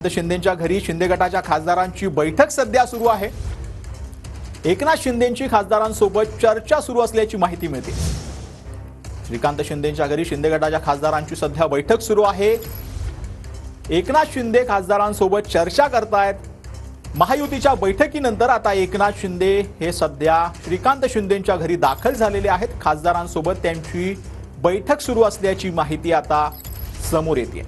शिंदेच्या घरी शिंदे गटाच्या खासदारांची बैठक सध्या सुरू आहे। एकनाथ शिंदेंची खासदारांसोबत चर्चा सुरू असल्याची माहिती मिळते। श्रीकांत शिंदेच्या घरी शिंदे गटाच्या खासदारांची सध्या बैठक सुरू आहे। एकनाथ शिंदे खासदारांसोबत चर्चा करतायत। महायुतीच्या बैठकीनंतर आता एकनाथ शिंदे हे सध्या श्रीकांत शिंदेच्या घरी दाखल झालेले आहेत। खासदारांसोबत त्यांची बैठक सुरू असल्याची माहिती आता समोर येते।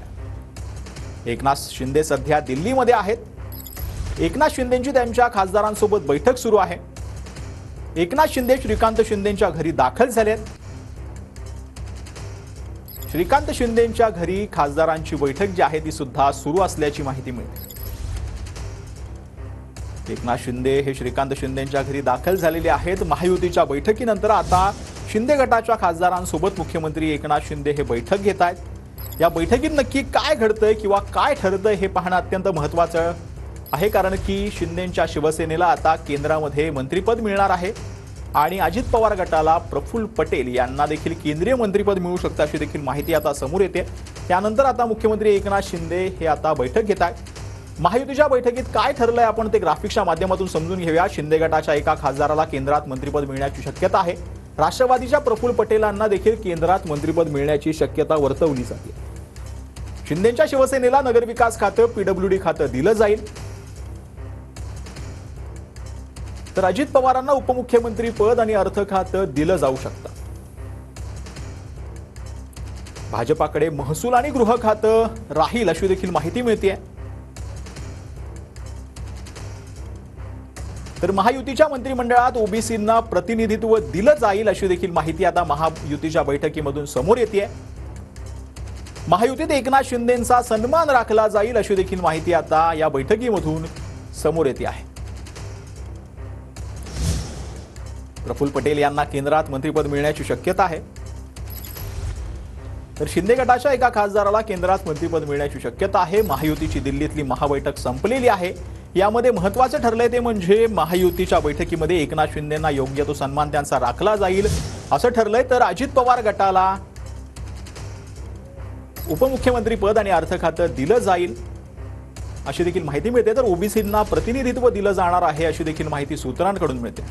एकनाथ शिंदे सध्या दिल्लीमध्ये आहेत। एकनाथ शिंदेंची त्यांच्या खासदारांसोबत बैठक सुरू आहे। एकनाथ शिंदे श्रीकांत शिंदेंच्या घरी दाखल झालेत। श्रीकांत शिंदेंच्या घरी खासदारांची बैठक जी आहे ती सुद्धा सुरू असल्याची माहिती मिळते। एकनाथ शिंदे हे श्रीकांत शिंदेंच्या घरी दाखल झालेले आहेत। महायुतीच्या बैठकीनंतर आता शिंदे गटाच्या खासदारांसोबत मुख्यमंत्री एकनाथ शिंदे हे बैठक घेत आहेत। या बैठकीत नक्की काय घडतंय किंवा काय ठरतंय हे पाहणं अत्यंत महत्त्वाचं आहे, कारण की शिंदेंच्या शिवसेनेला आता केंद्रामध्ये मंत्रिपद मिळणार आहे आणि अजित पवार गटाला प्रफुल्ल पटेल यांना देखील केंद्रीय मंत्रिपद मिळू शकतं अशी देखील माहिती आता समोर येते। त्यानंतर आता मुख्यमंत्री एकनाथ शिंदे हे आता बैठक घेत आहेत। महायुतीच्या बैठकीत काय ठरलंय आपण ते ग्राफिक्सच्या माध्यमातून समजून घेऊया। शिंदे गटाच्या एका खासदाराला केंद्रात मंत्रिपद मिळण्याची शक्यता आहे। राष्ट्रवादीच्या प्रफुल्ल पटेलांना देखील केंद्रात मंत्रिपद मिळण्याची शक्यता वर्तवली जाते। शिंदेच्या शिवसेनेला नगरविकास खातं, पीडब्ल्यूडी खातं दिलं जाईल, तर अजित पवारांना उपमुख्यमंत्री पद आणि अर्थ खातं दिलं जाऊ शकतं। भाजपाकडे महसूल आणि गृह खातं राहील अशी देखील माहिती मिळते। तर महायुतीच्या मंत्रिमंडळात ओबीसींना प्रतिनिधित्व दिलं जाईल अशी देखील माहिती आता महायुतीच्या बैठकीमधून समोर येते। महायुतीत एकनाथ शिंदेंचा सन्मान राखला जाईल अशी देखील माहिती आता या बैठकीमधून समोर येते आहे। प्रफुल्ल पटेल यांना केंद्रात मंत्रिपद मिळण्याची शक्यता आहे, तर शिंदे गटाच्या एका खासदाराला केंद्रात मंत्रिपद मिळण्याची शक्यता आहे। महायुतीची दिल्लीतली महाबैठक संपलेली आहे। यामध्ये महत्त्वाचं ठरलंय ते म्हणजे महायुतीच्या बैठकीमध्ये एकनाथ शिंदेंना योग्य तो सन्मान त्यांचा राखला जाईल असं ठरलंय। तर अजित पवार गटाला उपमुख्यमंत्री पद आणि अर्थ खातं दिलं जाईल अशी देखील माहिती मिळते। तर ओबीसींना प्रतिनिधित्व दिलं जाणार आहे अशी देखील माहिती सूत्रांकडून मिळते।